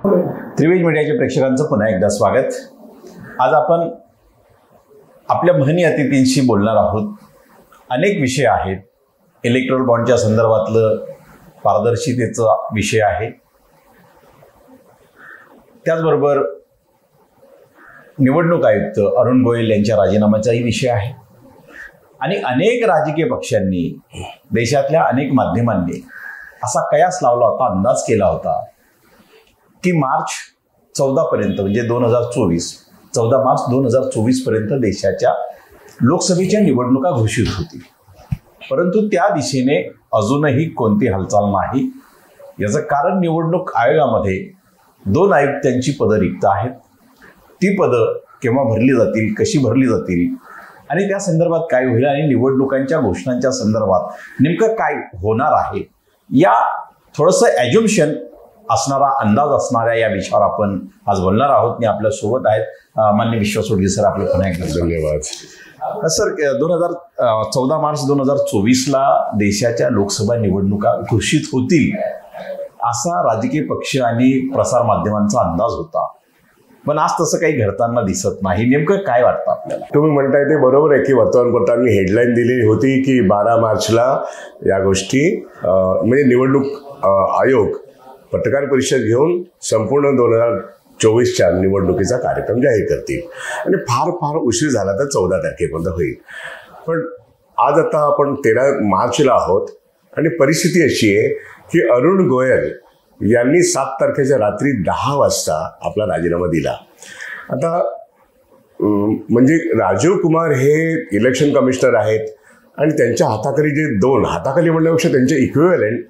त्रिवेज मीडियाच्या प्रेक्षकांचं पुन्हा एकदा स्वागत। आज आपण आपल्या महनी अतिथींशी बोलणार आहोत। अनेक विषय आहेत। इलेक्ट्रोल बॉन्डच्या संदर्भातलं पारदर्शितेचा विषय आहे, त्याचबरोबर निवडणूक आयुक्त अरुण गोयल यांच्या राजीनाम्याचाही विषय आहे आणि अनेक राजकीय पक्षांनी, देशातल्या अनेक माध्यमांनी असा कयास लावला होता, अंदाज केला होता की मार्च 14 पर्यंत, म्हणजे 14 मार्च 2024 पर्यंत देशाच्या लोकसभेच्या निवडणुका घोषित होतील, परंतु त्या दिशेने अजूनही कोणती हालचाल नाही। याचं कारण निवडणूक आयोगामध्ये 2 आयुक्तांची पदं रिक्त आहेत। ती पदं केव्हा भरली जातील, कशी भरली जातील आणि त्या संदर्भात काय होईल आणि निवडणुकांच्या घोषणांच्या संदर्भात नेमकं काय होणार आहे, या थोडंसं ॲज्युम्शन असणारा, अंदाज असणाऱ्या या विषयावर आपण आज बोलणार आहोत। आणि आपल्या सोबत आहेत माननीय विश्वास उडगे सर। आपले पुन्हा एकदा धन्यवाद सर। 14 मार्च 2024ला देशाच्या लोकसभा निवडणुका घोषित होतील असा राजकीय पक्ष आणि प्रसार माध्यमांचा अंदाज होता, पण आज तसं काही घडताना दिसत नाही। नेमकं काय वाटतं आपल्याला? तुम्ही म्हणताय ते बरोबर आहे की वर्तमानपत्रांनी हेडलाईन दिली होती की 12 मार्चला या गोष्टी म्हणजे निवडणूक आयोग पत्रकार परिषद घेऊन संपूर्ण 2024च्या निवडणुकीचा कार्यक्रम जाहीर करतील आणि फार उशीर झाला तर 14 तारखेपर्यंत होईल। पण आज आता आपण 13 मार्चला आहोत आणि परिस्थिती अशी आहे की अरुण गोयल यांनी 7 तारखेच्या रात्री 10 वाजता आपला राजीनामा दिला। आता म्हणजे राजीव कुमार हे इलेक्शन कमिशनर आहेत आणि त्यांच्या हाताखाली जे 2 हाताखाली म्हणण्यापेक्षा त्यांचे इक्विव्हॅलेंट,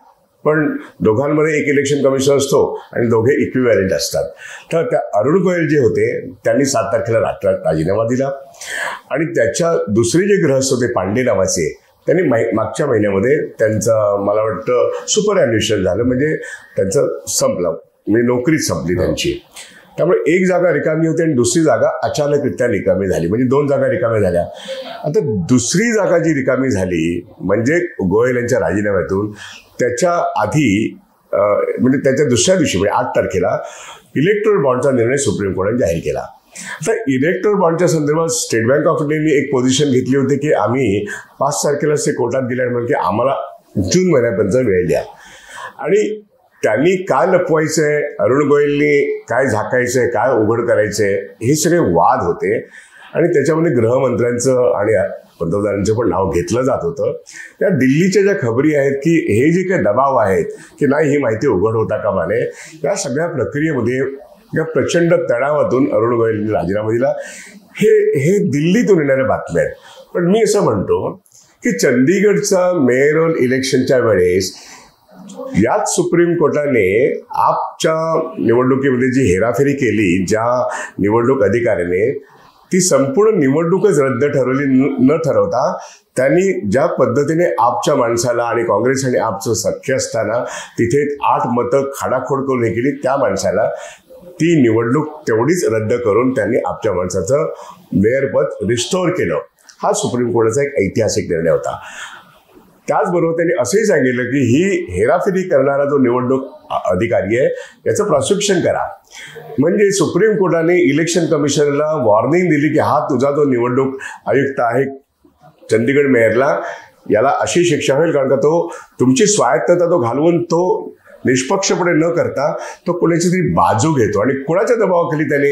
पण दोघांमध्ये एक इलेक्शन कमिशनर असतो आणि दोघे इक्विव्हॅलेंट असतात। तर त्या अरुण गोयल जे होते त्यांनी 7 तारखेला राजीनामा दिला आणि त्याच्या दुसरे जे गृहस्थ होते पांडे नावाचे, त्यांनी मागच्या महिन्यामध्ये त्यांचं मला वाटतं सुपर ॲन्युएशन झालं, म्हणजे त्यांचं संपलं, म्हणजे नोकरीच संपली त्यांची। त्यामुळे एक जागा रिकामी होती आणि दुसरी जागा अचानकरित्या रिकामी झाली, म्हणजे 2 जागा रिकाम्या झाल्या। आता दुसरी जागा जी रिकामी झाली म्हणजे गोयल यांच्या राजीनाम्यातून त्याच्या आधी म्हणजे त्याच्या दुसऱ्या दिवशी म्हणजे 8 तारखेला इलेक्ट्रोल बॉन्डचा निर्णय सुप्रीम कोर्टाने जाहीर केला। आता इलेक्ट्रोल बॉन्डच्या संदर्भात स्टेट बँक ऑफ इंडियाने एक पोझिशन घेतली होती की आम्ही 5 तारखेला ते कोर्टात गेल्यानंतर की आम्हाला जून महिन्यापर्यंत वेळ द्या, आणि त्यांनी काय लपवायचंय, अरुण गोयलनी काय झाकायचंय, काय उघड करायचंय, हे सगळे वाद होते आणि त्याच्यामध्ये गृहमंत्र्यांचं आणि पंतप्रधानांचं पण नाव घेतलं जात होतं। त्या दिल्लीच्या ज्या खबरी आहेत की हे जे काही दबाव आहेत की नाही ही माहिती उघड होता कामा नये, या सगळ्या प्रक्रियेमध्ये या प्रचंड तणावातून अरुण गोयलनी राजीनामा दिला। हे दिल्लीतून येणाऱ्या बातम्या आहेत। पण मी असं म्हणतो की चंदीगडचा मेयरल इलेक्शनच्या वेळेस याच सुप्रीम कोर्टाने आपच्या निवडणुकीमध्ये जी हेराफेरी केली, ज्या निवडणूक अधिकाऱ्याने, ती संपूर्ण निवडणूकच रद्द ठरवली न ठरवता त्यांनी ज्या पद्धतीने आपच्या माणसाला, आणि काँग्रेस आणि आपचं सख्य असताना तिथे 8 मतं खाडाखोड करून हे केली, त्या माणसाला ती निवडणूक तेवढीच रद्द करून त्यांनी आपच्या माणसाचं मेयरपद रिस्टोअर केलं। हा सुप्रीम कोर्टाचा एक ऐतिहासिक निर्णय होता। त्याचबरोबर त्यांनी असंही सांगितलं की ही हेराफेरी करणारा जो निवडणूक अधिकारी आहे याचं प्रॉसिक्युशन करा। म्हणजे सुप्रीम कोर्टाने इलेक्शन कमिशनला वॉर्निंग दिली की हा तुझा जो निवडणूक आयुक्त आहे चंदीगड मेयरला, याला अशी शिक्षा होईल कारण का तो तुमची स्वायत्तता तो घालवून तो निष्पक्षपणे न करता तो कोणाची तरी बाजू घेतो आणि कोणाच्या दबावाखाली त्याने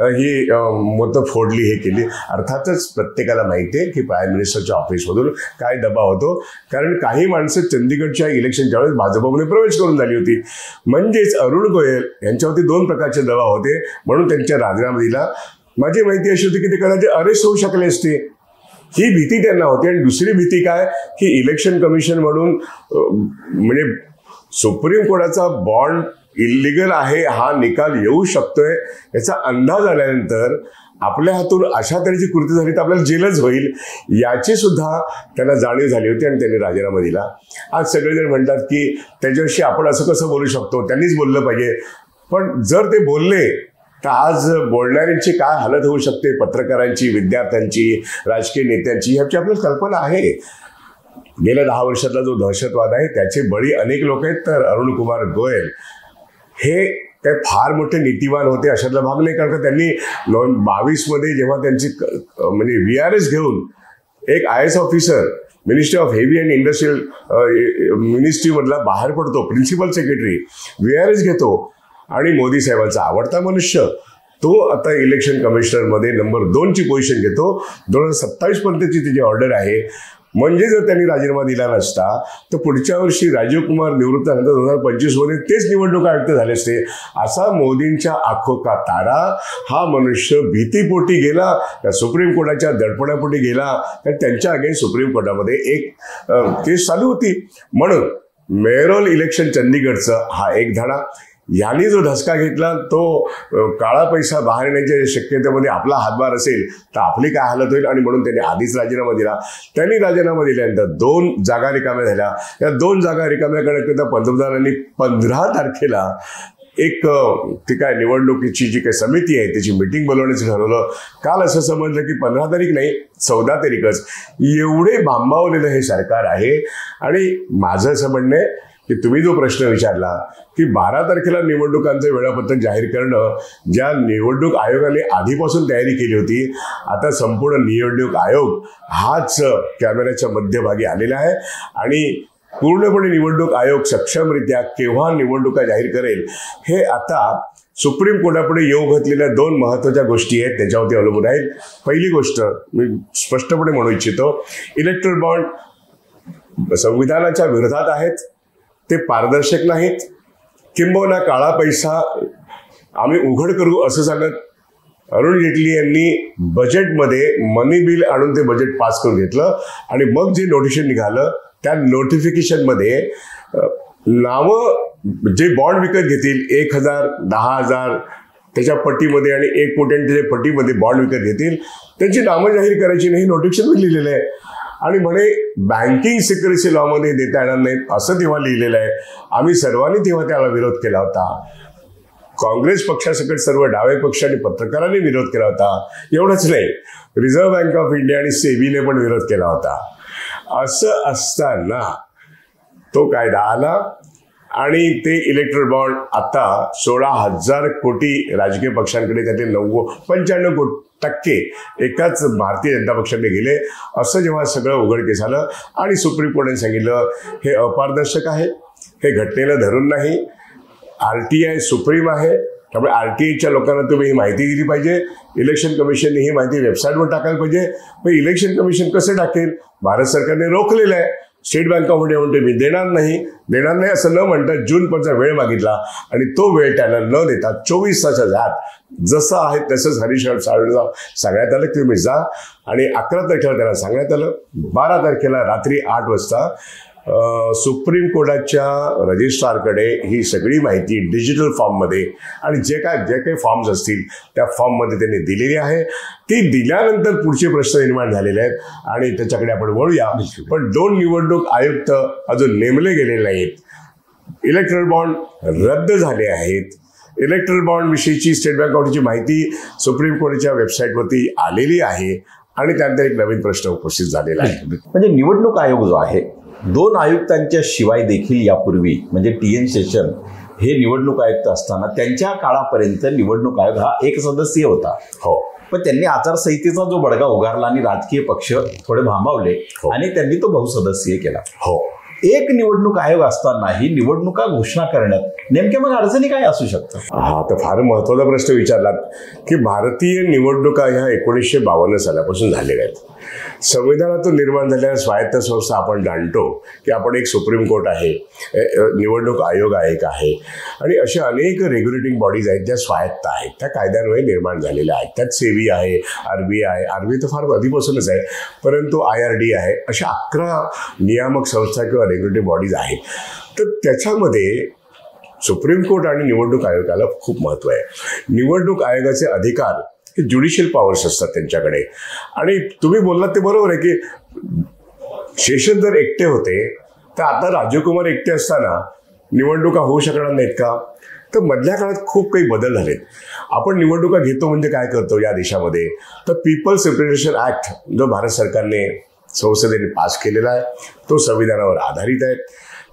ही मतं फोडली, हे केली। अर्थातच प्रत्येकाला माहिती आहे की प्राईम मिनिस्टरच्या ऑफिसमधून काय दबाव होतो, कारण काही माणसं चंदीगडच्या इलेक्शनच्या वेळेस भाजपमध्ये प्रवेश करून झाली होती। म्हणजेच अरुण गोयल यांच्यावरती 2 प्रकारचे दबाव होते, म्हणून त्यांच्या राजीनामा दिला। माझी माहिती अशी होती की ते कदाचित अरेस्ट होऊ शकले असते, ही भीती त्यांना होती। आणि दुसरी भीती काय की इलेक्शन कमिशन म्हणून म्हणजे सुप्रीम कोर्टाचा बॉन्ड इलिगल आहे हा निकाल येऊ शकतोय याचा अंदाज आल्यानंतर आपल्या हातून अशा तऱ्हेची कृती झाली तर आपल्याला जेलच होईल, याची सुद्धा त्यांना जाणीव झाली होती आणि त्यांनी राजीनामा दिला। आज सगळेजण म्हणतात की त्याच्याविषयी आपण असं कसं बोलू शकतो, त्यांनीच बोललं पाहिजे। पण जर ते बोलले तर आज बोलणाऱ्यांची काय हालत होऊ शकते, पत्रकारांची, विद्यार्थ्यांची, राजकीय नेत्यांची, ह्याची आपल्याला कल्पना आहे। गेल्या 10 वर्षातला जो दहशतवाद आहे त्याचे बळी अनेक लोक आहेत। तर अरुण कुमार गोयल हे काही फार मोठे नीतिवान होते अशातला भाग नाही, कारण का त्यांनी 22 मध्ये जेव्हा त्यांची म्हणजे VRS घेऊन एक IAS officer ministry of heavy and industrial ministry मधला बाहेर पडतो, प्रिन्सिपल सेक्रेटरी VRS घेतो आणि मोदी साहेबांचा आवडता मनुष्य तो आता इलेक्शन कमिशनर मध्ये नंबर 2 ची पोझिशन घेतो. 2027 पर्यंतची त्याची ऑर्डर आहे. म्हणजे जर त्यांनी राजीनामा दिला नसता तर पुढच्या वर्षी राजीव कुमार निवृत्त झाल्यानंतर 2025 मध्ये तेच निवडणूक आयुक्त झाले असते. असा मोदींच्या आखो का तारा हा मनुष्य भीतीपोटी गेला, त्या सुप्रीम कोर्टाच्या दडपणापोटी गेला, तर त्यांच्या अगेन्स्ट सुप्रीम कोर्टामध्ये एक केस चालू होती. म्हणून मेयरल इलेक्शन चंदीगडचं हा एक धडा. यांनी जो धसका घेतला तो काळा पैसा बाहेर येण्याच्या शक्यतेमध्ये आपला हातभार असेल तर आपली काय हालत होईल, आणि म्हणून त्यांनी आधीच राजीनामा दिला. त्यांनी राजीनामा दिल्यानंतर 2 जागा रिकाम्या झाल्या. या 2 जागा रिकाम्या करण्याकरिता पंतप्रधानांनी 15 तारखेला एक ती काय निवडणुकीची जी काही समिती आहे त्याची मीटिंग बोलवण्याचं ठरवलं. काल असं समजलं की 15 तारीख नाही 14 तारीखच. एवढे भांबावलेलं हे सरकार आहे. आणि माझं असं म्हणणं आहे की तुम्ही जो प्रश्न विचारला की 12 तारखेला निवडणुकांचं वेळापत्रक जाहीर करणं, ज्या निवडणूक आयोगाने आधीपासून तयारी केली होती, आता संपूर्ण निवडणूक आयोग हाच कॅमेऱ्याच्या मध्यभागी आलेला आहे. आणि पूर्णपणे निवडणूक आयोग सक्षमरित्या केव्हा निवडणुका जाहीर करेल हे आता सुप्रीम कोर्टापुढे येऊ घातलेल्या 2 महत्वाच्या गोष्टी आहेत त्याच्यावरती अवलंबून आहेत. पहिली गोष्ट मी स्पष्टपणे म्हणू इच्छितो, इलेक्ट्रल बॉन्ड संविधानाच्या विरोधात आहेत, ते पारदर्शक नाहीत, किंबहुना काळा पैसा आम्ही उघड करू असं सांगत अरुण जेटली यांनी बजेटमध्ये मनी बिल आणून ते बजेट पास करून घेतलं. आणि मग जे नोटिफिकेशन निघालं त्या नोटिफिकेशनमध्ये नावं जे बॉन्ड विकत घेतील 1,000, 10,000 त्याच्या पट्टीमध्ये आणि 1 कोटी त्याच्या पट्टीमध्ये बॉन्ड विकत घेतील त्यांची नावं जाहीर करायची नाही, नोटिफिकेशन लिहिलेलं आहे. आणि म्हणे बँकिंग सिक्युरिटी लॉमध्ये देता येणार नाहीत असं तेव्हा लिहिलेलं आहे. आम्ही सर्वांनी तेव्हा त्याला विरोध केला होता. काँग्रेस पक्षासकट सर्व डावे पक्ष आणि पत्रकारांनी विरोध केला होता. एवढंच नाही, रिझर्व्ह बँक ऑफ इंडिया आणि सेबीने पण विरोध केला होता. असं असताना तो कायदा आला आणि ते इलेक्ट्रल बॉन्ड आता 16,000 कोटी राजकीय पक्षांकडे, त्यातले 95% एकाच भारतीय जनता पक्षाकडे गेले. असं जेव्हा सगळं उघडकीस झालं आणि सुप्रीम कोर्टाने सांगितलं हे अपारदर्शक आहे, हे घटनेला धरून नाही, RTI सुप्रीम आहे, त्यामुळे RTIच्या लोकांना तुम्ही ही माहिती दिली पाहिजे. इलेक्शन कमिशनने ही माहिती वेबसाईटवर टाकायला पाहिजे. पण इलेक्शन कमिशन कसं टाकेल? भारत सरकारने रोखलेलं आहे. स्टेट बँक ऑफ इंडिया म्हणते मी देणार नाही असं न म्हणता जूनपर्यंतचा वेळ मागितला आणि तो वेळ त्याला न देता 24 तासाच्या आत जसं आहे तसंच हरीश सावंतला सांगण्यात आलं की तुम्ही जा. आणि 11 तारखेला त्याला सांगण्यात आलं. 12 तारखेला रात्री 8 वाजता सुप्रीम कोर्टाच्या रजिस्ट्रारकडे ही सगळी माहिती डिजिटल फॉर्ममध्ये आणि जे काही फॉर्म्स असतील त्या फॉर्ममध्ये त्यांनी दिलेली आहे. ती दिल्यानंतर पुढचे प्रश्न निर्माण झालेले आहेत आणि त्याच्याकडे आपण वळूया. पण 2 निवडणूक आयुक्त अजून नेमले गेलेले नाहीत. इलेक्ट्रल बॉन्ड रद्द झाले आहेत. इलेक्ट्रल बॉन्ड विषयीची स्टेट बँक ऑफ इंडियाची माहिती सुप्रीम कोर्टाच्या वेबसाईटवरती आलेली आहे आणि त्यानंतर एक नवीन प्रश्न उपस्थित झालेला आहे. म्हणजे निवडणूक आयोग जो आहे 2 आयुक्तांच्या शिवाय देखील यापूर्वी म्हणजे TN शेषन हे निवडणूक आयुक्त असताना त्यांच्या काळापर्यंत निवडणूक आयोग हा 1 सदस्यीय होता. हो. पण त्यांनी आचारसंहितेचा जो बडगा उगारला आणि राजकीय पक्ष थोडे भांबावले आणि त्यांनी तो बहुसदस्यीय केला. हो. एक निवडणूक आयोग असतानाही निवडणुका घोषणा करण्यात नेमक्या मग अडचणी काय असू शकतात? हा तर फार महत्वाचा प्रश्न विचारलात की भारतीय निवडणुका ह्या 1952 सालापासून झालेल्या आहेत. संविधानातून निर्माण झालेल्या स्वायत्त संस्था आपण जाणतो की आपण एक सुप्रीम कोर्ट आहे, निवडणूक आयोग एक आहे आणि अशा अनेक रेग्युलेटिंग बॉडीज आहेत ज्या स्वायत्त आहेत, त्या कायद्यान्वये निर्माण झालेल्या आहेत. त्यात सेबी आहे, RBI तर फार आधीपासूनच आहे, परंतु IRD आहे. अशा 11 नियामक संस्था किंवा रेग्युलेटिव्ह बॉडीज आहेत. तर त्याच्यामध्ये सुप्रीम कोर्ट आणि निवडणूक आयोगाला खूप महत्व आहे. निवडणूक आयोगाचे अधिकार हे ज्युडिशियल पॉवर्स असतात त्यांच्याकडे. आणि तुम्ही बोललात ते बरोबर आहे की शेषन जर एकटे होते तर आता राजीव कुमार एकटे असताना निवडणुका होऊ शकणार नाहीत का? तर मधल्या काळात खूप काही बदल झालेत. आपण निवडणुका घेतो म्हणजे काय करतो या देशामध्ये, तर पीपल्स रिप्रेझेंटेशन ऍक्ट जो भारत सरकारने संसदेने पास केलेला आहे तो संविधानावर आधारित आहे.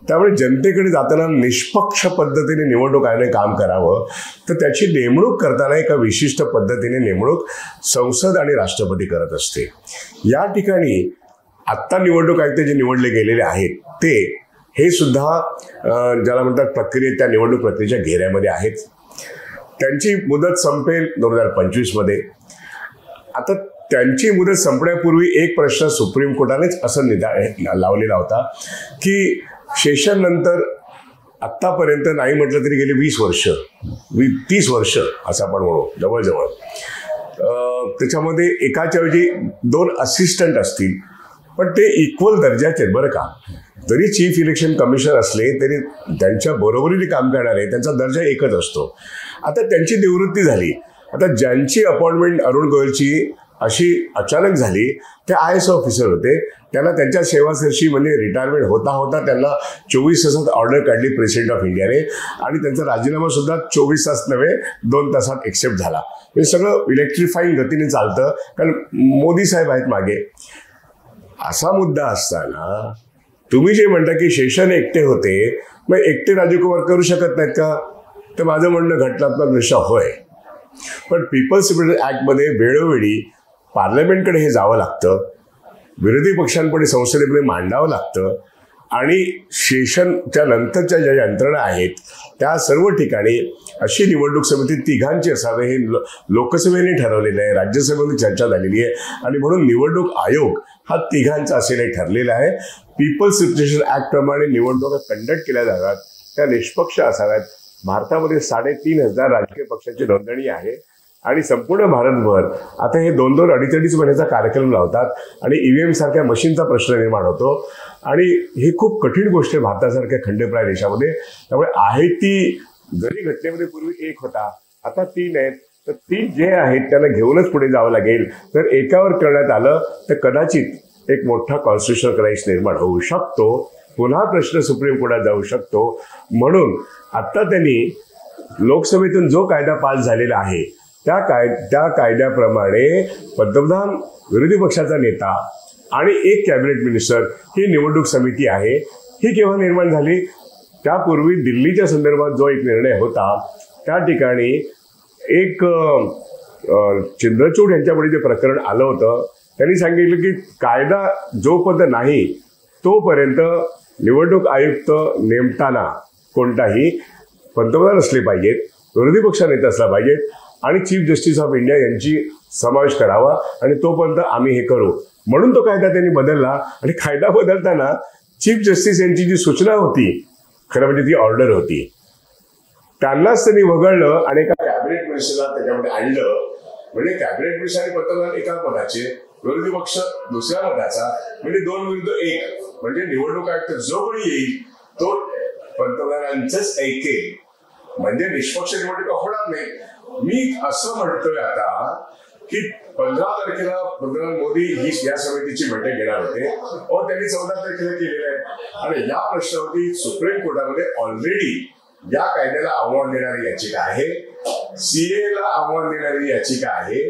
त्यामुळे जनतेकडे जाताना निष्पक्ष पद्धतीने निवडणूक आयोगाने काम करावं, तर त्याची नेमणूक करताना एका विशिष्ट पद्धतीने नेमणूक संसद आणि राष्ट्रपती करत असते. या ठिकाणी आत्ता निवडणूक आयुक्त जे निवडले गेलेले आहेत ते हे सुद्धा ज्याला म्हणतात प्रक्रियेत, त्या निवडणूक प्रक्रियेच्या घेऱ्यामध्ये आहेत. त्यांची मुदत संपेल 2025 मध्ये. आता त्यांची मुदत संपण्यापूर्वी एक प्रश्न सुप्रीम कोर्टानेच असं लावलेला होता की सेशन नंतर आत्तापर्यंत नाही म्हटलं तरी गेली 20 वर्ष, 30 वर्ष असं आपण म्हणू जवळजवळ, त्याच्यामध्ये एकाच्या ऐवजी 2 असिस्टंट असतील, पण ते इक्वल दर्जाचे आहेत बरं का. जरी चीफ इलेक्शन कमिशनर असले तरी त्यांच्या बरोबरीने काम करणारे त्यांचा दर्जा एकच असतो. आता त्यांची निवृत्ती झाली. आता ज्यांची अपॉइंटमेंट अरुण गोयलची अशी अचानक झाली, ते IAS ऑफिसर होते. त्यांना त्यांच्या सेवासरशी म्हणजे रिटायरमेंट होता होता त्यांना 24 तासात ऑर्डर काढली प्रेसिडेंट ऑफ इंडियाने, आणि त्यांचा राजीनामा सुद्धा 24 तास नव्हे 2 तासात एक्सेप्ट झाला. हे सगळं इलेक्ट्रिफाईंग गतीने चालतं, कारण मोदी साहेब आहेत मागे. असा मुद्दा असताना तुम्ही जे म्हणता की सेशन एकटे होते, मग एकटे राजकुमार करू शकत नाहीत का? तर माझं म्हणणं घटनात्मक दृष्ट्या होय, पण पीपल्स लिबरेशन ऍक्टमध्ये वेळोवेळी पार्लमेंटकडे हे जावं लागतं, विरोधी पक्षांपुढे संसदेमध्ये मांडावं लागतं, आणि सेशनच्या नंतरच्या ज्या यंत्रणा आहेत त्या सर्व ठिकाणी अशी निवडणूक समिती तिघांची असावे हे लोकसभेने ठरवलेलं आहे, राज्यसभेमध्ये चर्चा झालेली आहे, आणि म्हणून निवडणूक आयोग हा तिघांचा असेल हे ठरलेला आहे. पीपल्स रिप्रेझेंटेशन ऍक्ट प्रमाणे निवडणुका कंडक्ट केल्या जातात, त्या निष्पक्ष असाव्यात. भारतामध्ये 3,500 राजकीय पक्षांची नोंदणी आहे, आणि संपूर्ण भारतभर आता हे 2-2, 2.5 महिन्याचा कार्यक्रम लावतात, आणि EVM सारख्या मशीनचा प्रश्न निर्माण होतो, आणि ही खूप कठीण गोष्ट आहे भारतासारख्या खंडप्राय देशामध्ये. त्यामुळे आहे ती जरी घटनेमध्ये पूर्वी 1 होता, आता 3 आहेत, तर 3 जे आहेत त्यांना घेऊनच पुढे जावं लागेल. जर एकावर करण्यात आलं तर कदाचित एक मोठा कॉन्स्टिट्युशनल क्राइसिस निर्माण होऊ शकतो, पुन्हा प्रश्न सुप्रीम कोर्टात जाऊ शकतो. म्हणून आता त्यांनी लोकसभेतून जो कायदा पास झालेला आहे त्या कायद्याप्रमाणे पंतप्रधान, विरोधी पक्षाचा नेता आणि एक कॅबिनेट मिनिस्टर ही निवडणूक समिती आहे. ही केव्हा निर्माण झाली? त्यापूर्वी दिल्लीच्या संदर्भात जो एक निर्णय होता त्या ठिकाणी एक चंद्रचूड यांच्यापुढे जे प्रकरण आलं होतं, त्यांनी सांगितलं की कायदा जोपर्यंत नाही तोपर्यंत निवडणूक आयुक्त नेमताना कोणताही पंतप्रधान असले पाहिजेत, विरोधी पक्ष नेता असला पाहिजेत, आणि चीफ जस्टिस ऑफ इंडिया यांची समावेश करावा, आणि तोपर्यंत आम्ही हे करू. म्हणून तो कायदा त्यांनी बदलला, आणि कायदा बदलताना चीफ जस्टिस यांची जी सूचना होती, खरं म्हणजे ती ऑर्डर होती, त्यांनाच त्यांनी वगळलं आणि एका कॅबिनेट मिनिस्टरला त्याच्यामध्ये आणलं. म्हणजे कॅबिनेट मिनिस्टर आणि पंतप्रधान एका पदाचे, विरोधी पक्ष दुसऱ्या पदाचा, म्हणजे 2 विरुद्ध 1. म्हणजे निवडणूक आयुक्त जो कोणी येईल तो पंतप्रधानांचंच ऐकेल, म्हणजे निष्पक्ष निवडणुका होणार नाही. मी असं म्हणतोय आता की 15 तारखेला पंतप्रधान मोदी ही या समितीची बैठक घेणार होते, और त्यांनी 14 तारखेला केलेलं आहे, आणि या प्रश्नावरती सुप्रीम कोर्टामध्ये ऑलरेडी या कायद्याला आव्हान देणारी याचिका आहे, CAA ला आव्हान देणारी याचिका आहे.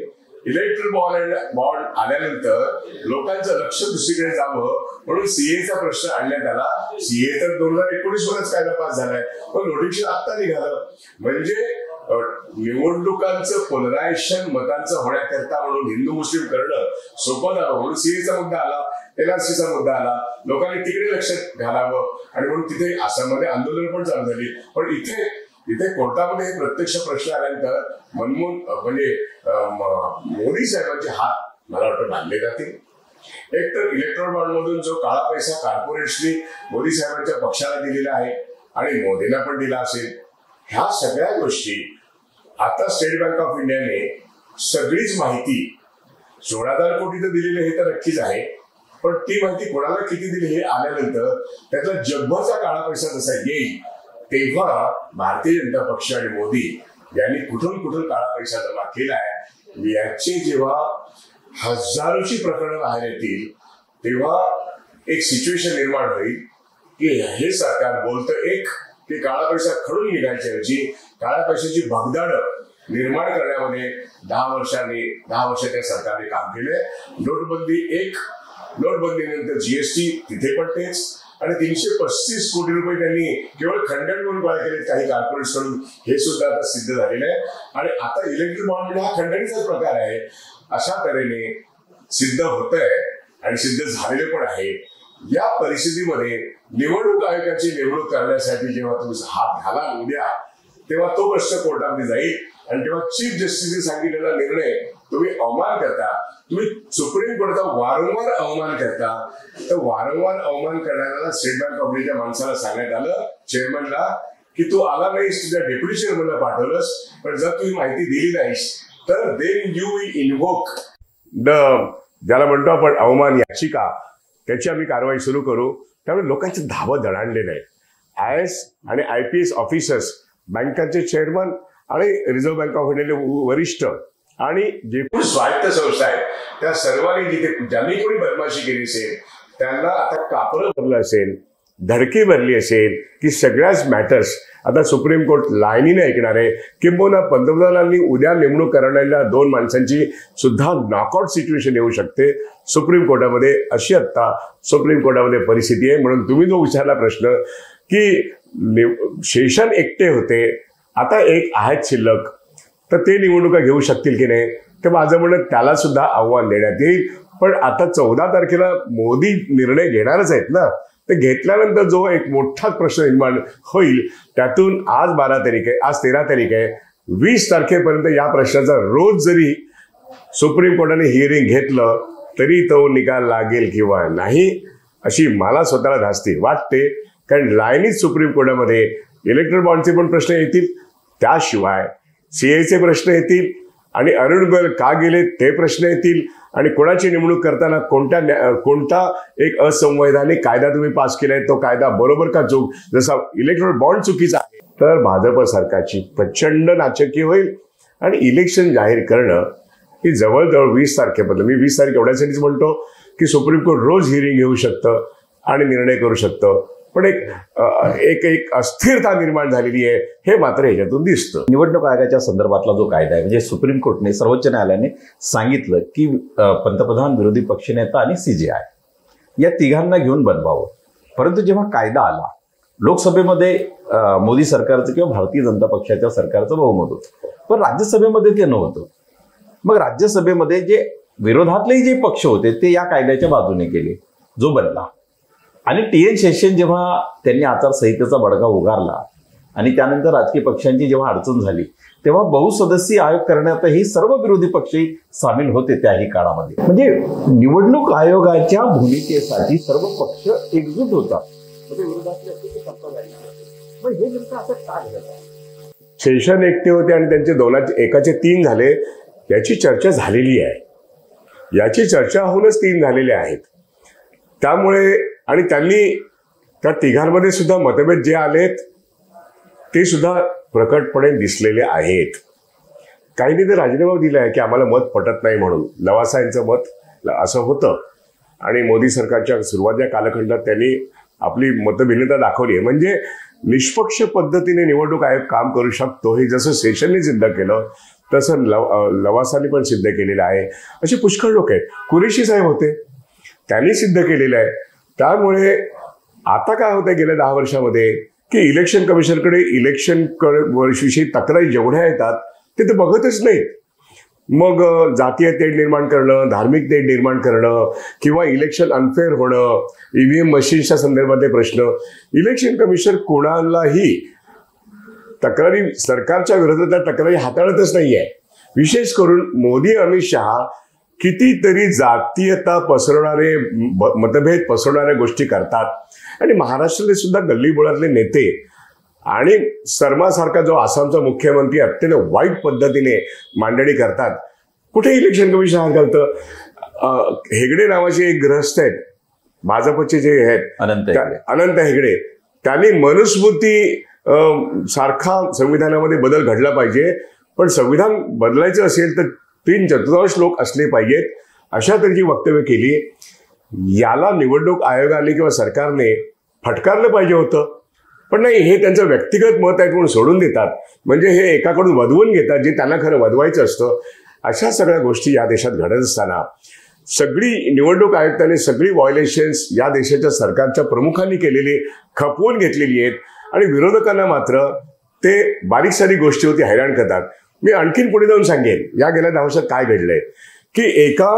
इलेक्ट्रल बॉन्ड आल्यानंतर लोकांचं लक्ष दुसरीकडे जावं म्हणून CAA चा प्रश्न आणण्यात आला. CAA तर 2019 मध्येच कायदा पास झालाय, पण नोटिफिकेशन आता निघालं. म्हणजे निवडणुकांचं पोलरायझेशन मतांचं होण्याकरता म्हणून हिंदू मुस्लिम करणं सोपं झालं, म्हणून CAA चा मुद्दा आला, NRC चा मुद्दा आला, लोकांनी तिकडे लक्ष घालावं, आणि म्हणून तिथे आसाममध्ये आंदोलन पण चालू झाली. पण इथे कोर्टामध्ये हे प्रत्यक्ष प्रश्न आल्यानंतर मनमोहन म्हणजे मोदी साहेबांचे हात मला वाटतं बांधले जातील. एक तर इलेक्ट्रॉन बॉन्ड मधून जो काळा पैसा कॉर्पोरेट्सनी मोदी साहेबांच्या पक्षाला दिलेला आहे आणि मोदींना पण दिला असेल, ह्या सगळ्या गोष्टी आता स्टेट बँक ऑफ इंडियाने सगळीच माहिती 16,000 कोटी तर दिलेले हे तर नक्कीच आहे, पण ती माहिती कोणाला किती दिली हे आल्यानंतर त्यातला जगभरचा काळा पैसा जसा येईल तेव्हा भारतीय जनता पक्ष आणि मोदी यांनी कुठून काळा पैसा जमा केलाय याची जेव्हा हजारोची प्रकरणं बाहेर येतील तेव्हा एक सिच्युएशन निर्माण होईल की हे सरकार बोलतं एक की काळा पैसा खडून निघायच्या ऐवजी काळा पैशाची भगदाड निर्माण करण्यामध्ये 10 वर्षाच्या सरकारने काम केले. नोटबंदी नोटबंदीनंतर GST तिथे पण तेच, आणि 335 कोटी रुपये त्यांनी केवळ खंडन म्हणून गोळा केले काही कॉर्पोरेट्सकडून, हे सुद्धा आता सिद्ध झालेलं आहे. आणि आता इलेक्ट्रिक बॉन्ड म्हणजे हा खंडणीचाच प्रकार आहे. अशा तऱ्हेने सिद्ध होत आहे आणि सिद्ध झालेले पण आहे. या परिस्थितीमध्ये निवडणूक आयोगाची नेमणूक करण्यासाठी जेव्हा तुम्ही हात घालाल उद्या, तेव्हा तो प्रश्न कोर्टामध्ये जाईल आणि तेव्हा चीफ जस्टिसने सांगितलेला निर्णय तुम्ही अवमान करता. तुम्ही सुप्रीम कोर्टाचा वारंवार अवमान करता. तर वारंवार अवमान करणाऱ्याला स्टेट बँक ऑफ इंडियाच्या माणसाला सांगण्यात आलं, चेअरमनला, की तू आला नाहीस, तुझ्या डेप्युटी चेअरमनला पाठवलंस, पण जर तुम्ही माहिती दिली नाहीस तर then you will invoke the, ज्याला म्हणतो आपण अवमान याचिका, त्याची आम्ही कारवाई सुरू करू. त्यामुळे लोकांचे धावं दणाणलेलं आहे. IAS आणि IPS ऑफिसर्स, बँकांचे चेअरमन आणि रिझर्व्ह बँक ऑफ इंडियाचे वरिष्ठ आणि जे पण स्वायत्त संस्था आहेत, त्या सर्वांनी जिथे ज्यांनी कोणी बदमाशी केली असेल त्यांना आता कापरं भरलं असेल, धडकी भरली असेल की सगळ्याच मॅटर्स आता सुप्रीम कोर्ट लाईनीने ऐकणार आहे. किंबहुना पंतप्रधानांनी उद्या नेमणूक करणाऱ्या 2 माणसांची सुद्धा नॉकआउट सिच्युएशन येऊ शकते सुप्रीम कोर्टामध्ये. अशी आता सुप्रीम कोर्टामध्ये परिस्थिती आहे. म्हणून तुम्ही जो विचारला प्रश्न की शेषन एकटे होते, आता एक आहेत शिल्लक, तर ते निवडणुका घेऊ शकतील की नाही, तर माझं म्हणणं त्याला सुद्धा आव्हान देण्यात येईल. पण आता 14 तारखेला मोदी निर्णय घेणारच आहेत ना, ते घेतल्यानंतर जो एक मोठाच प्रश्न निर्माण होईल, त्यातून आज 12 तारीख आहे, आज 13 तारीख आहे, 20 तारखेपर्यंत या प्रश्नाचा रोज जरी सुप्रीम कोर्टाने हिअरिंग घेतलं तरी तो निकाल लागेल किंवा नाही, अशी मला स्वतःला धास्ती वाटते. कारण लाईनीच सुप्रीम कोर्टामध्ये इलेक्ट्रल बॉन्डचे पण प्रश्न येतील, त्याशिवाय CAचे प्रश्न येतील आणि अरुण गोयल का गेले ते प्रश्न येतील, आणि कोणाची नेमणूक करताना कोणता एक असंवैधानिक कायदा तुम्ही पास केलाय, तो कायदा बरोबर का चूक, जसा इलेक्ट्रल बॉन्ड चुकीचा आहे, तर भाजप सरकारची प्रचंड नाचक्की होईल. आणि इलेक्शन जाहीर करणं ही जवळजवळ 20 तारखेपर्यंत, मी 20 तारीख एवढ्यासाठीच म्हणतो की सुप्रीम कोर्ट रोज हिअरिंग घेऊ शकतं आणि निर्णय करू शकतं. पण एक अस्थिरता निर्माण झालेली आहे, हे मात्र ह्याच्यातून दिसतं. निवडणूक आयोगाच्या संदर्भातला जो कायदा आहे, म्हणजे सुप्रीम कोर्टने, सर्वोच्च न्यायालयाने सांगितलं की पंतप्रधान, विरोधी पक्षनेता आणि CJI या तिघांना घेऊन बनवावं. परंतु जेव्हा कायदा आला, लोकसभेमध्ये मोदी सरकारचं किंवा भारतीय जनता पक्षाच्या सरकारचं बहुमत होतं, पण राज्यसभेमध्ये ते नव्हतं. मग राज्यसभेमध्ये जे विरोधातले जे पक्ष होते ते या कायद्याच्या बाजूने केले, जो बनला. आणि TN शेषन जेव्हा त्यांनी आचारसंहितेचा बडगा उगारला आणि त्यानंतर राजकीय पक्षांची जेव्हा अडचण झाली, तेव्हा बहुसदस्यीय आयोग करण्यातही सर्व विरोधी पक्षही सामील होते त्याही काळामध्ये. म्हणजे निवडणूक आयोगाच्या भूमिकेसाठी सर्व पक्ष एकजूट होता. शेषन एकटे होते आणि त्यांचे एकाचे 3 झाले, याची चर्चा झालेली आहे. याची चर्चा होऊनच 3 झालेले आहेत. त्यामुळे आणि त्यांनी त्या तिघांमध्ये सुद्धा मतभेद जे आलेत ते सुद्धा प्रकटपणे दिसलेले आहेत. काहींनी तर राजीनामा दिला आहे की आम्हाला मत पटत नाही म्हणून. लवासा यांचं मत असं होतं आणि मोदी सरकारच्या सुरुवातीच्या कालखंडात त्यांनी आपली मतभिन्नता दाखवली आहे. म्हणजे निष्पक्ष पद्धतीने निवडणूक आयोग काम करू शकतो, हे जसं शेषनने सिद्ध केलं तसं लवासाने पण सिद्ध केलेलं आहे. असे पुष्कळ लोक आहेत. कुरेशी साहेब होते, त्यांनी सिद्ध केलेलं आहे. त्यामुळे आता काय होतंय गेल्या 10 वर्षामध्ये की इलेक्शन कमिशनकडे इलेक्शन विषयी तक्रारी जेवढ्या येतात ते बघतच नाहीत. मग जातीय तेढ निर्माण करणं, धार्मिक तेढ निर्माण करणं किंवा इलेक्शन अनफेअर होणं, EVM मशीन्सच्या संदर्भातले प्रश्न, इलेक्शन कमिशन कोणालाही तक्रारी, सरकारच्या विरोधात तक्रारी हाताळतच नाहीये. विशेष करून मोदी, अमित शहा कितीतरी जातीयता पसरवणारे, मतभेद पसरवणाऱ्या गोष्टी करतात. आणि महाराष्ट्रातले सुद्धा गल्लीबोळातले नेते आणि शर्मासारखा जो आसामचा मुख्यमंत्री अत्यंत वाईट पद्धतीने मांडणी करतात. कुठे इलेक्शन कमिशन हात घालतं? हेगडे नावाचे एक गृहस्थ आहेत भाजपचे, जे आहेत अनंत हेगडे, त्यांनी मनुस्मृती सारखा संविधानामध्ये बदल घडला पाहिजे, पण संविधान बदलायचं असेल तर 3/4 लोक असले पाहिजेत, अशा तऱ्हेची वक्तव्य केली. याला निवडणूक आयोगाने किंवा सरकारने फटकारलं पाहिजे होतं, पण नाही, हे त्यांचं व्यक्तिगत मत आहे म्हणून सोडून देतात. म्हणजे हे एकाकडून वधवून घेतात जे त्यांना खरं वधवायचं असतं. अशा सगळ्या गोष्टी या देशात घडत असताना सगळी निवडणूक आयुक्तांनी सगळी व्हायोलेशन्स या देशाच्या सरकारच्या प्रमुखांनी केलेली खपवून घेतलेली आहेत आणि विरोधकांना मात्र ते बारीक सारीक गोष्टीवरती हैराण करतात. मी आणखीन पुढे जाऊन सांगेन या गेल्या 10 वर्षात काय घडलंय की एका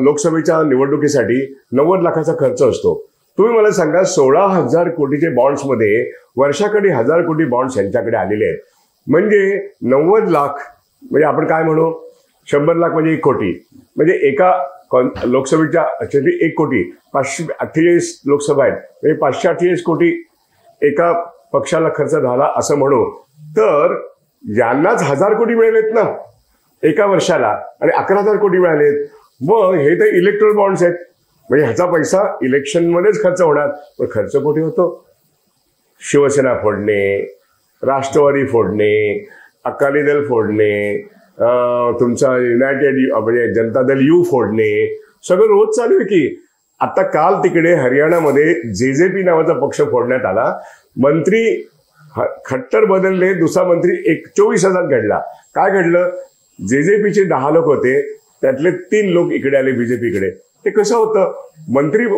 लोकसभेच्या निवडणुकीसाठी 90 लाखाचा खर्च असतो. तुम्ही मला सांगा 16,000 कोटीचे बॉन्ड्समध्ये वर्षाकडे 1,000 कोटी बॉन्ड्स यांच्याकडे आलेले आहेत. म्हणजे 90 लाख म्हणजे आपण काय म्हणू 100 लाख म्हणजे 1 कोटी म्हणजे एका लोकसभेच्या 1 कोटी 548 लोकसभा आहेत म्हणजे 548 कोटी एका पक्षाला खर्च झाला असं म्हणू तर यांनाच 1,000 कोटी मिळालेत ना एका वर्षाला आणि 11,000 कोटी मिळालेत. मग हे तर इलेक्ट्रोल बॉन्ड्स आहेत म्हणजे ह्याचा पैसा इलेक्शनमध्येच खर्च होणार. पण खर्च कुठे होतो? शिवसेना फोडणे, राष्ट्रवादी फोडणे, अकाली दल फोडणे, तुमचा युनायटेड म्हणजे जनता दल यू फोडणे सगळं रोज चालू आहे की. आता काल तिकडे हरियाणामध्ये JJP नावाचा पक्ष फोडण्यात आला. मंत्री खट्टर बदलले, दुसरा मंत्री 24,000 घडला. काय घडलं? JJPचे 10 लोक होते त्यातले 3 लोक इकडे आले BJPकडे. ते कसं होतं?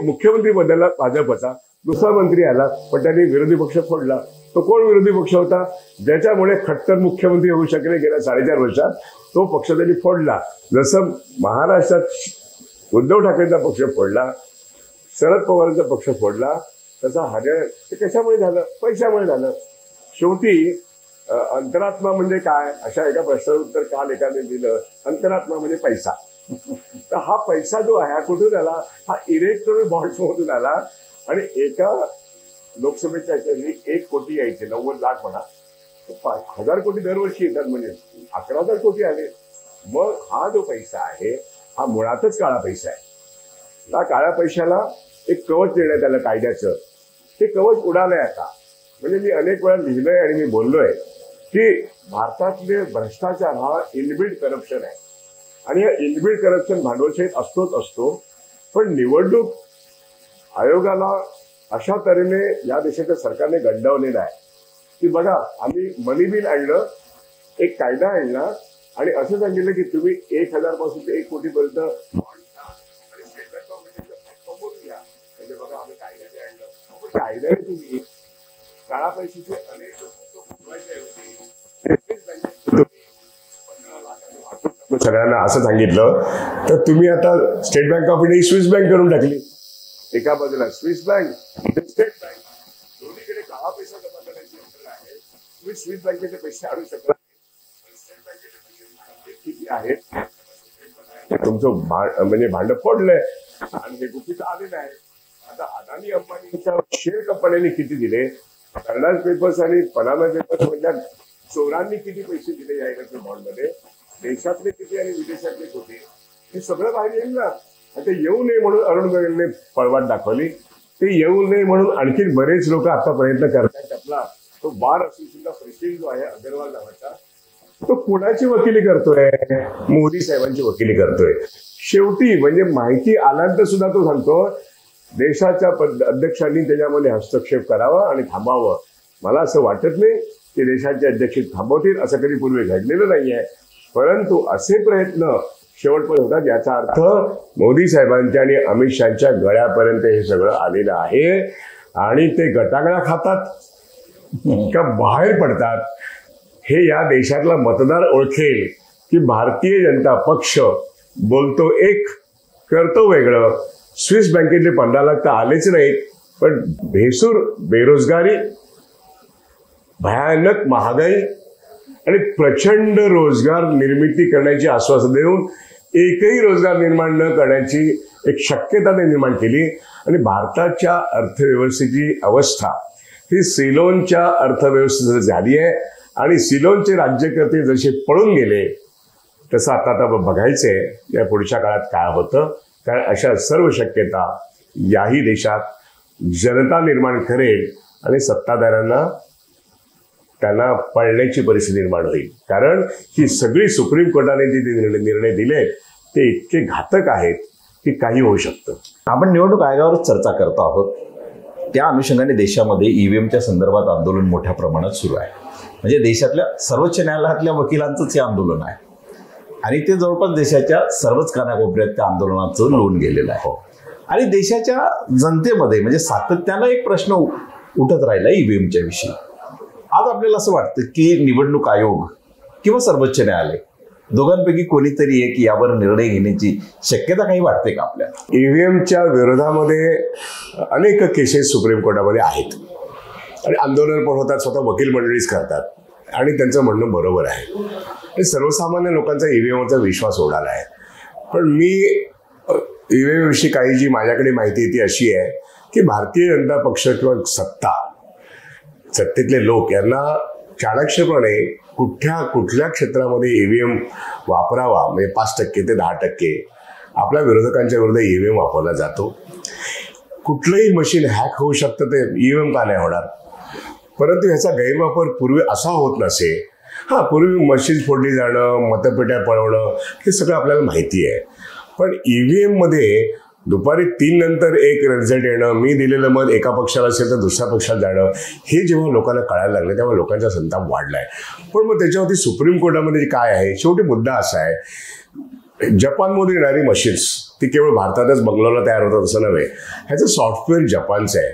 मुख्यमंत्री बदलला भाजपचा, दुसरा मंत्री आला पण त्यांनी विरोधी पक्ष फोडला. तो कोण विरोधी पक्ष होता? ज्याच्यामुळे खट्टर मुख्यमंत्री होऊ शकले गेल्या 4.5 वर्षात. तो पक्ष त्यांनी फोडला. जसं महाराष्ट्रात उद्धव ठाकरेंचा पक्ष फोडला, शरद पवारांचा पक्ष फोडला, तसा हरियाणा ते कशामुळे झालं? पैशामुळे झालं. शेवटी अंतरात्मा म्हणजे काय अशा एका प्रश्नाचं उत्तर काल एकाने दिलं. अंतरात्मा म्हणजे पैसा. तर हा पैसा जो आहे हा कुठून आला? हा इलेक्ट्रॉनिक बॉन्ड्स मधून आला. आणि एका लोकसभेच्या 1 कोटी यायचे 90 लाख म्हणा 1,000 कोटी दरवर्षी येतात म्हणजे 11,000 कोटी आले. मग हा जो पैसा आहे हा मुळातच काळा पैसा आहे. त्या काळ्या पैशाला एक कवच देण्यात आलं कायद्याचं. ते कवच उडालंय आता. म्हणजे मी अनेक वेळा लिहिलंय आणि मी बोललोय की भारतातले भ्रष्टाचार हा इनबिल्ट करप्शन आहे आणि इनबिल्ट करप्शन भांडवलशाहीत असतोच असतो. पण निवडणूक आयोगाला अशा तऱ्हेने या देशाच्या सरकारने गंडवलेला आहे की बघा आम्ही मनी बिल आणलं, एक कायदा आणला आणि असं सांगितलं की तुम्ही 1,000 पासून ते 1 कोटीपर्यंत म्हणजे बघा आम्ही कायद्याने आणलं. कायद्याने तुम्ही काळा पैशाचे अनेक सगळ्यांना असं सांगितलं तर तुम्ही आता state bank of India Swiss bank करून टाकली. एका बाजूला स्विस बँक, स्टेट बँक, दोन्हीकडे काळा पैसा जमा करण्याची यंत्रणा आहे. तुम्ही स्विस बँकेचे पैसे आणू शकता. स्टेट बँकेचे पैसे किती आहेत? तुमचं म्हणजे भांडं फोडलंय आणि हे गुपित आलेलं आहे. आता अदानी अंबानीच्या शेअर कंपन्यांनी किती दिले? कर्नाल पेपर्स आणि पनामा पेपर्स मधल्या चोरांनी किती पैसे दिले या इलेक्ट्रॉनिक बॉन्डमध्ये? देशातले किती आणि विदेशातले किती? हे सगळं बाहेर येईल ना. आता येऊ नये म्हणून अरुण गोयलने पळवाट दाखवली. ते येऊ नये म्हणून आणखी बरेच लोक आता प्रयत्न करतात. आपला तो बार असोसिएशनचा प्रेसिडेंट जो आहे अग्रवाल नावाचा तो कुणाची वकिली करतोय? मोदी साहेबांची वकिली करतोय. शेवटी म्हणजे माहिती आल्यानंतर सुद्धा तो सांगतो देशाच्या अध्यक्षांनी त्याच्यामध्ये हस्तक्षेप करावा आणि थांबावं. मला असं वाटत नाही की देशाचे अध्यक्ष थांबवतील. असं कधी पूर्वी घडलेलं नाहीये. परंतु असे प्रयत्न शेवटपर्यंत होतात. याचा अर्थ मोदी साहेबांच्या आणि अमित शहाच्या गळ्यापर्यंत हे सगळं आलेलं आहे आणि ते गटागळा खातात का बाहेर पडतात हे या देशातला मतदार ओळखेल की भारतीय जनता पक्ष बोलतो एक करतो वेगळं. स्विस बँकेतले 15 लाख तर आलेच नाहीत पण भेसूर बेरोजगारी, भयानक महागाई आणि प्रचंड रोजगार निर्मिती करण्याची आश्वासन देऊन एकही रोजगार निर्माण न करण्याची एक शक्यता त्यांनी निर्माण केली. आणि भारताच्या अर्थव्यवस्थेची अवस्था ही सिलोनच्या अर्थव्यवस्थेत झाली आहे आणि सिलोनचे राज्यकर्ते जसे पळून गेले तसं आता बघायचंय या पुढच्या काळात काय होतं. कारण अशा सर्व शक्यता याही देशात जनता निर्माण करेल आणि सत्ताधाऱ्यांना त्यांना पळण्याची परिस्थिती निर्माण होईल. कारण ही सगळी सुप्रीम कोर्टाने जे निर्णय दिले ते इतके घातक आहेत की काही होऊ शकतं. आपण निवडणूक आयोगावरच चर्चा करतो आहोत. त्या अनुषंगाने देशामध्ये ईव्हीएमच्या संदर्भात आंदोलन मोठ्या प्रमाणात सुरू आहे. म्हणजे देशातल्या सर्वोच्च न्यायालयातल्या वकिलांचंच हे आंदोलन आहे. आणि ते जवळपास देशाच्या सर्वच कानाकोपऱ्यात त्या आंदोलनाचं लोन गेलेलं आहे. आणि देशाच्या जनतेमध्ये म्हणजे सातत्यानं एक प्रश्न उठत राहिला ईव्हीएमच्या विषयी. आज आपल्याला असं वाटतं की निवडणूक आयोग किंवा सर्वोच्च न्यायालय दोघांपैकी कोणीतरी एक यावर निर्णय घेण्याची शक्यता काही वाटते का आपल्याला? ईव्हीएमच्या विरोधामध्ये अनेक केसेस सुप्रीम कोर्टामध्ये आहेत आणि आंदोलन पण होतात, स्वतः वकील मंडळीच करतात आणि त्यांचं म्हणणं बरोबर आहे. आणि सर्वसामान्य लोकांचा ईव्हीएमवरचा विश्वास उडाला आहे. पण मी ईव्हीएम विषयी काही जी माझ्याकडे माहिती ती अशी आहे की भारतीय जनता पक्ष किंवा सत्तेतले लोक यांना चाणक्यपणे कुठल्या क्षेत्रामध्ये ईव्हीएम वापरावा, म्हणजे 5% ते 10% आपल्या विरोधकांच्या विरुद्ध ईव्हीएम वापरला जातो. कुठलंही मशीन हॅक होऊ शकतं, ते ईव्हीएम का नाही होणार? परंतु ह्याचा गैरवापर पूर्वी असा होत नसे. पूर्वी मशीन फोडली जाणं, मतपेट्या पळवणं हे सगळं आपल्याला माहिती आहे. पण ईव्हीएम मध्ये दुपारी 3 नंतर एक रिझल्ट येणं, मी दिलेलं मत एका पक्षाला असेल तर दुसऱ्या पक्षात जाणं, हे जेव्हा लोकांना कळायला लागलं तेव्हा लोकांचा संताप वाढलाय. पण मग त्याच्यावरती सुप्रीम कोर्टामध्ये काय आहे, शेवटी मुद्दा असा आहे, जपानमधून येणारी मशीन्स ती केवळ भारतातच बंगलोरला तयार होतात असं नव्हे, ह्याचं सॉफ्टवेअर जपानचं आहे.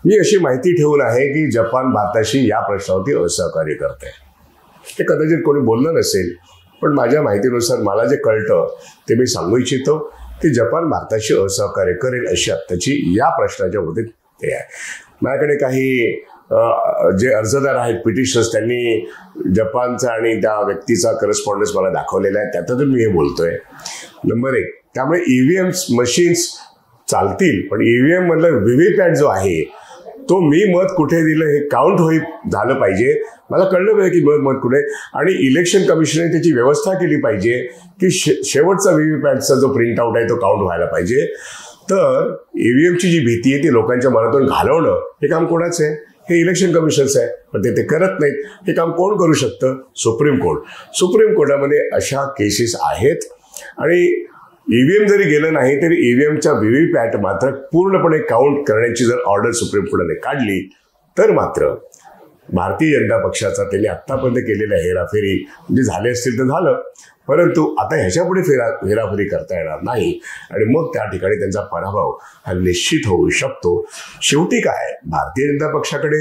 मी अशी माहिती ठेवून आहे की जपान भारताशी या प्रश्नावरती असहकार्य करते. ते कदाचित कोणी बोललं नसेल, पण माझ्या माहितीनुसार मला जे कळतं ते मी सांगू इच्छितो की जपान भारताशी असहकार्य करेल अशी आत्ताची या प्रश्नाच्या बाबतीत ते आहे. माझ्याकडे काही जे अर्जदार आहेत पिटिशनर्स, त्यांनी जपानचा आणि त्या व्यक्तीचा करस्पॉन्डन्स मला दाखवलेला आहे, त्यातून मी हे बोलतोय. नंबर 1, त्यामुळे ईव्हीएम मशीन्स चालतील, पण ईव्हीएम मधला व्हीव्हीपॅट जो आहे तो मी मत कुठे दिलं हे काउंट झालं पाहिजे, मला कळलं पाहिजे की मत कुठे, आणि इलेक्शन कमिशनने त्याची व्यवस्था केली पाहिजे की शेवटचा व्हीव्हीपॅटचा जो प्रिंट आउट आहे तो काउंट व्हायला पाहिजे. तर ईव्हीएमची जी भीती आहे ती लोकांच्या मनातून घालवणं हे काम कोणाचं आहे? हे इलेक्शन कमिशनचं आहे. पण ते करत नाहीत. हे काम कोण करू शकतं? Supreme court. सुप्रीम कोर्टामध्ये अशा केसेस आहेत. आणि ईव्हीएम जरी गेलं नाही तरी ईव्हीएमच्या व्हीव्हीपॅट मात्र पूर्णपणे काउंट करण्याची जर ऑर्डर सुप्रीम कोर्टाने काढली तर मात्र भारतीय जनता पक्षाचा त्यांनी आत्तापर्यंत केलेल्या हेराफेरी म्हणजे झाले असतील तर झालं, परंतु आता ह्याच्यापुढे हेराफेरी करता येणार नाही आणि मग त्या ठिकाणी त्यांचा पराभव हा निश्चित होऊ शकतो. शेवटी काय, भारतीय जनता पक्षाकडे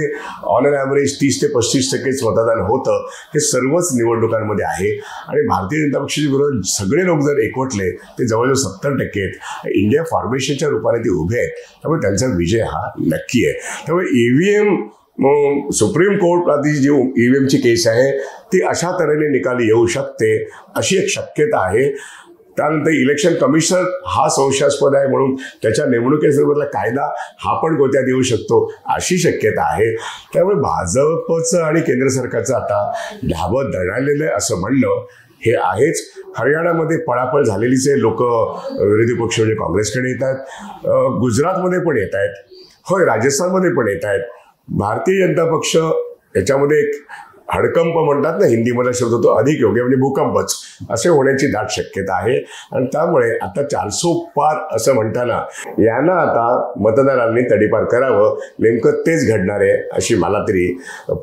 ऑन अन ॲव्हरेज 30 ते 35% मतदान होतं. हे सर्वच निवडणुकांमध्ये आहे आणि भारतीय जनता पक्षाच्या विरोधात सगळे लोक जर एकवटले ते जवळजवळ 70% आहेत. इंडिया फॉर्मेशनच्या रूपाने ते उभे आहेत, त्यामुळे त्यांचा विजय हा नक्की आहे. त्यामुळे ईव्हीएम सुप्रीम कोर्ट आधी जी ईव्हीएमची केस आहे ती अशा तऱ्हेने निकाली येऊ शकते अशी एक शक्यता आहे. त्यानंतर इलेक्शन कमिशनर हा संशयास्पद आहे म्हणून त्याच्या नेमणुकीसंदर्भातला कायदा हा पण गोत्यात येऊ शकतो अशी शक्यता आहे. त्यामुळे भाजपचं आणि केंद्र सरकारचं आता ढाबं दणालेलं आहे असं म्हणणं हे आहेच. हरियाणामध्ये पळापळ झालेलीच आहे, लोक विरोधी पक्ष म्हणजे काँग्रेसकडे येत आहेत, गुजरातमध्ये पण येत आहेत, होय राजस्थानमध्ये पण येत आहेत. भारतीय जनता पक्ष याच्यामध्ये एक हडकंप म्हणतात ना हिंदीमध्ये शब्द, तो अधिक योग्य म्हणजे भूकंपच असे होण्याची दाट शक्यता आहे. आणि त्यामुळे आता 400 पार असं म्हणताना यांना आता मतदारांनी तडीपार करावं, नेमकं तेच घडणार आहे अशी मला तरी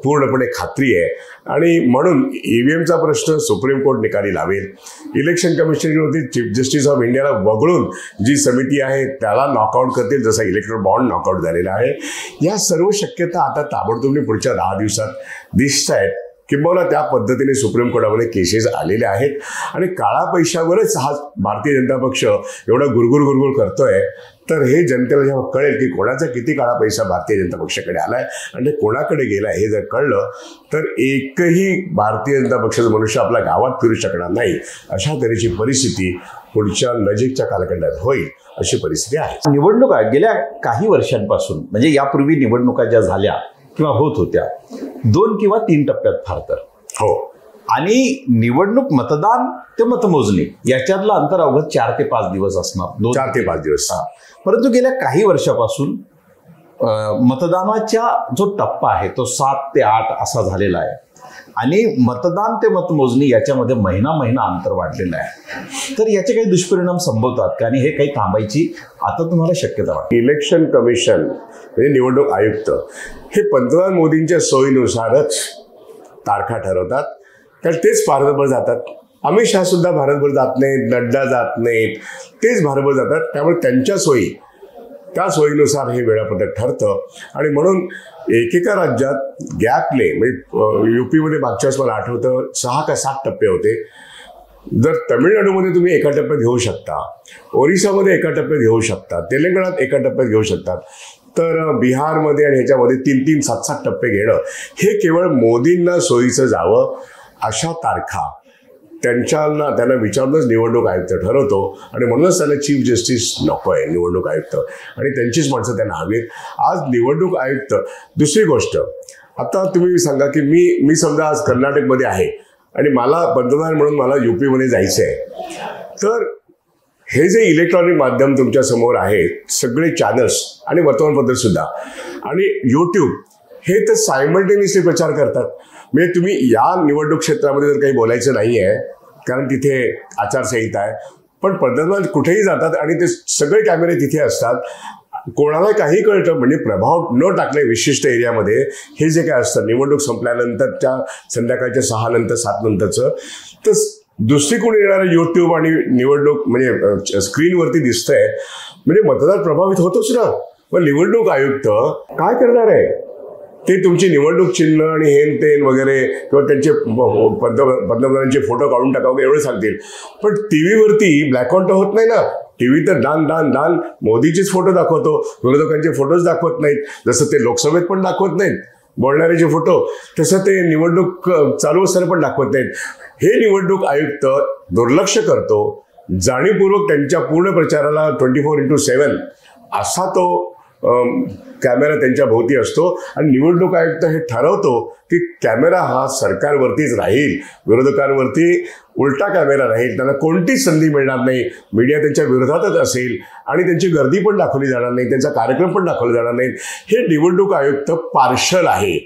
पूर्णपणे खात्री आहे. आणि म्हणून ईव्हीएमचा प्रश्न सुप्रीम कोर्ट निकाली लावेल. इलेक्शन कमिशनवरती चीफ जस्टिस ऑफ इंडियाला वगळून जी समिती आहे त्याला नॉकआउट करतील, जसा इलेक्ट्रोल बॉन्ड नॉकआउट झालेला आहे. या सर्व शक्यता आता ताबडतोब पुढच्या 10 दिवसात दिसत आहेत. किंबहुना त्या पद्धतीने सुप्रीम कोर्टामध्ये केसेस आलेले आहेत आणि काळा पैशावरच हा भारतीय जनता पक्ष एवढा गुरगुर करतोय. तर हे जनतेला जेव्हा कळेल की कोणाचा किती काळा पैसा भारतीय जनता पक्षाकडे आलाय आणि ते कोणाकडे गेलाय हे जर कळलं तर एकही भारतीय जनता पक्षाचा मनुष्य आपल्या गावात फिरू शकणार नाही. अशा तऱ्हेची परिस्थिती पुढच्या नजीकच्या कालखंडात होईल अशी परिस्थिती आहे. निवडणुका गेल्या काही वर्षांपासून म्हणजे यापूर्वी निवडणुका ज्या झाल्या किंवा होत होत्या 2 किंवा 3 टप्प्यात फार तर हो, आणि निवडणूक मतदान ते मतमोजणी याच्यातलं अंतर अवघड 4 ते 5 दिवस असणार, 4 ते 5 दिवस. परंतु गेल्या काही वर्षापासून मतदानाचा जो टप्पा आहे तो 7 ते 8 असा झालेला आहे आणि मतदान ते मतमोजणी याच्यामध्ये महिना अंतर वाढलेलं आहे. तर याचे काही दुष्परिणाम संभवतात का आणि हे काही थांबायची आता तुम्हाला शक्यता वाटते? इलेक्शन कमिशन म्हणजे निवडणूक आयुक्त हे पंतप्रधान मोदींच्या सोयीनुसारच तारखा ठरवतात, कारण तेच पारदर्शक जातात. अमित शहा सुद्धा भारतभर जात नाहीत, नड्डा जात नाहीत, तेच भारतभर जातात. त्यामुळे त्यांच्या त्या सोयीनुसार हे वेळापत्रक ठरतं. आणि म्हणून एकेका राज्यात गॅपले, म्हणजे युपीमध्ये मागच्या वेळेस मला आठवतं 6 का 7 टप्पे होते. जर तमिळनाडूमध्ये तुम्ही एका टप्प्यात घेऊ शकता, ओरिसामध्ये एका टप्प्यात घेऊ शकता, तेलंगणात एका टप्प्यात घेऊ शकतात, तर बिहारमध्ये आणि ह्याच्यामध्ये 3-3, 7-7 टप्पे घेणं हे केवळ मोदींना सोयीचं जावं अशा तारखा त्यांना विचारूनच निवडणूक आयुक्त ठरवतो. आणि म्हणूनच त्यांना चीफ जस्टिस नको आहे निवडणूक आयुक्त, आणि त्यांचीच माणसं त्यांना हवीत. आज निवडणूक आयुक्त. दुसरी गोष्ट, आता तुम्ही सांगा की मी समजा आज कर्नाटकमध्ये आहे आणि मला पंतप्रधान म्हणून मला युपीमध्ये जायचं आहे, तर हे जे इलेक्ट्रॉनिक माध्यम तुमच्या समोर आहे, सगळे चॅनल्स आणि वर्तमानपत्र सुद्धा आणि यूट्यूब, हे तर सायमल्टेनियसली प्रचार करतात. म्हणजे तुम्ही या निवडणूक क्षेत्रामध्ये जर काही बोलायचं नाही आहे, कारण तिथे आचारसंहिता आहे, पण पंतप्रधान कुठेही जातात आणि ते सगळे कॅमेरे तिथे असतात. कोणाला काही कळतं, म्हणजे प्रभाव न टाकले विशिष्ट एरियामध्ये हे जे काय असतं निवडणूक संपल्यानंतरच्या संध्याकाळच्या 6 नंतर 7 नंतरचं, तर दुसरीकडून येणारं युट्यूब आणि निवडणूक म्हणजे स्क्रीनवरती दिसतंय, म्हणजे मतदार प्रभावित होतोच ना. पण निवडणूक आयुक्त काय करणार आहे? ते तुमची निवडणूक चिन्ह आणि हेन तेन वगैरे किंवा त्यांचे पंतप्रधानांचे फोटो काढून टाकावं एवढं सांगतील, पण टीव्हीवरती ब्लॅकआउट तर होत नाही ना. टीव्ही तर दान मोदीचेच फोटो दाखवतो, विरोधकांचे फोटोच दाखवत नाहीत. जसं ते लोकसभेत पण दाखवत नाहीत बोलणाऱ्याचे फोटो, तसं ते निवडणूक चालू असताना पण दाखवत नाहीत. हे निवडणूक आयुक्त दुर्लक्ष करतो जाणीवपूर्वक. त्यांच्या पूर्ण प्रचाराला 24/7 असा तो कॅमेरा त्यांच्या भोवती असतो. आणि निवडणूक आयुक्त हे ठरवतो की कॅमेरा हा सरकारवरतीच राहील, विरोधकांवरती उलटा कॅमेरा राहील, त्यांना कोणतीच संधी मिळणार नाही, मीडिया त्यांच्या विरोधातच असेल आणि त्यांची गर्दी पण दाखवली जाणार नाही, त्यांचा कार्यक्रम पण दाखवले जाणार नाहीत. हे निवडणूक आयुक्त पार्शल आहे,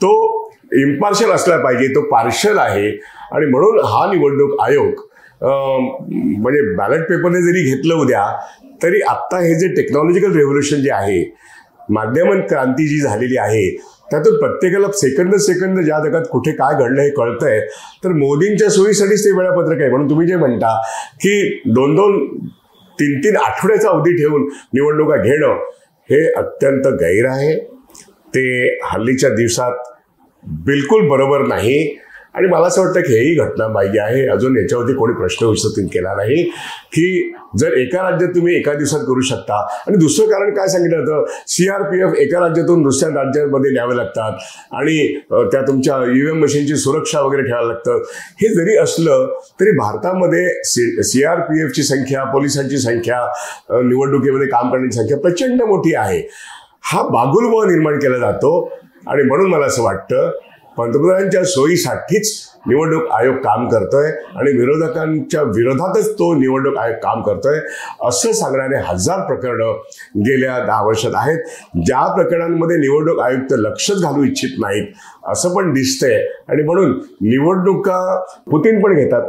तो इम्पार्शल असला पाहिजे, तो पार्शल आहे. आणि म्हणून हा निवडणूक आयोग म्हणजे बॅलेट पेपरने जरी घेतलं उद्या, तरी आत्ता हे जे टेक्नॉलॉजिकल रेव्होल्युशन जे आहे, माध्यम क्रांती जी झालेली आहे, त्यातून प्रत्येकाला सेकंद ज्या जगात कुठे काय घडलं हे कळतंय. तर मोदींच्या सोयीसाठीच ते वेळापत्रक आहे. म्हणून तुम्ही जे म्हणता की 2-3 आठवड्याचा अवधी ठेवून निवडणुका घेणं हे अत्यंत गैर आहे. ते हल्लीच्या दिवसात बिलकुल बरोबर नाही. आणि मला असं वाटतं की हेही घटना पाहिजे आहे. अजून याच्यावरती कोणी प्रश्न विचारित केला नाही की जर एका राज्यात तुम्ही एका दिवसात करू शकता. आणि दुसरं कारण काय सांगितलं जातं, CRPF एका राज्यातून दुसऱ्या राज्यामध्ये न्यावे लागतात आणि त्या तुमच्या EVM मशीनची सुरक्षा वगैरे ठेवायला लागतं. हे जरी असलं तरी भारतामध्ये CRPFची संख्या, पोलिसांची संख्या, निवडणुकीमध्ये काम करण्याची संख्या प्रचंड मोठी आहे. हा बागुलबुवा निर्माण केला जातो. आणि म्हणून मला असं वाटतं पंतप्रधानांच्या सोयीसाठीच निवडणूक आयोग काम करतोय आणि विरोधकांच्या विरोधातच तो निवडणूक आयोग काम करतोय असं सांगणारे 1000 प्रकरणं गेल्या 10 वर्षात आहेत. ज्या प्रकरणांमध्ये निवडणूक आयुक्त लक्षच घालू इच्छित नाहीत असं पण दिसतंय. आणि म्हणून निवडणुका पुतीन पण घेतात,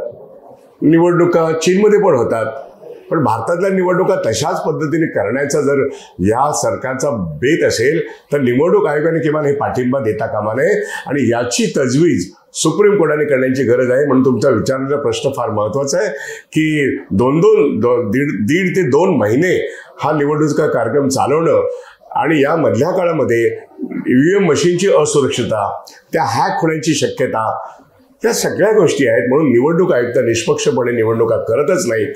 निवडणुका चीनमध्ये पण होतात, पण भारतातल्या निवडणुका तशाच पद्धतीने करण्याचा जर या सरकारचा बेत असेल तर निवडणूक आयोगाने किमान हे पाठिंबा देता कामा नये. आणि याची तजवीज सुप्रीम कोर्टाने करण्याची गरज आहे. म्हणून तुमचा विचारलेला प्रश्न फार महत्वाचा आहे की 1.5 ते 2 महिने हा निवडणुकीचा कार्यक्रम चालवणं आणि या मधल्या काळामध्ये EVM मशीनची असुरक्षितता, त्या हॅक होण्याची शक्यता, त्या सगळ्या गोष्टी आहेत. म्हणून निवडणूक आयुक्त निष्पक्षपणे निवडणुका करतच नाहीत.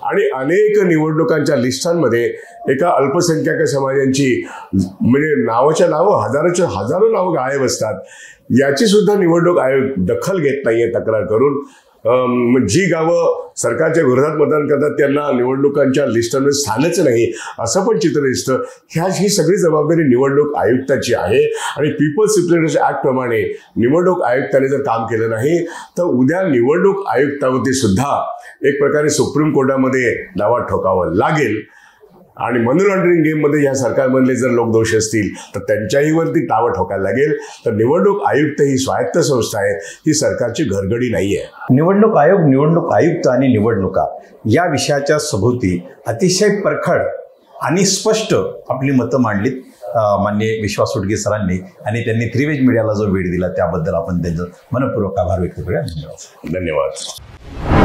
आणि अनेक निवडणुकांच्या लिस्टांमध्ये एका अल्पसंख्याक समाजांची म्हणजे हजारो नावं गायब असतात. याची सुद्धा निवडणूक आयोग दखल घेत नाहीये तक्रार करून. जी गावं सरकारच्या विरोधात मतदान करतात त्यांना निवडणुकांच्या लिस्टमध्ये स्थानच नाही असं पण चित्र दिसतं. ही सगळी जबाबदारी निवडणूक आयुक्ताची आहे. आणि पीपल्स रिप्रेझेंटेशन ऍक्ट प्रमाणे निवडणूक आयुक्ताने जर काम केलं नाही तर उद्या निवडणूक आयुक्तावरती सुद्धा एक प्रकारे सुप्रीम कोर्टामध्ये दावा ठोकावा लागेल. आणि मनी लॉन्ड्रिंग गेममध्ये या सरकारमधले जर लोक दोष असतील तर त्यांच्याही वरती दावा ठोकायला लागेल. तर निवडणूक आयुक्त ही स्वायत्त संस्था आहे, ही सरकारची घरगडी नाही आहे. निवडणूक आयोग, निवडणूक आयुक्त आणि निवडणुका या विषयाच्या सभोवती अतिशय परखड आणि स्पष्ट आपली मतं मांडलीत. माननीय विश्वास सुटगे सरांनी आणि त्यांनी त्रिवेज मीडियाला जो वेळ दिला त्याबद्दल आपण त्यांचं मनपूर्वक आभार व्यक्त करूया. धन्यवाद.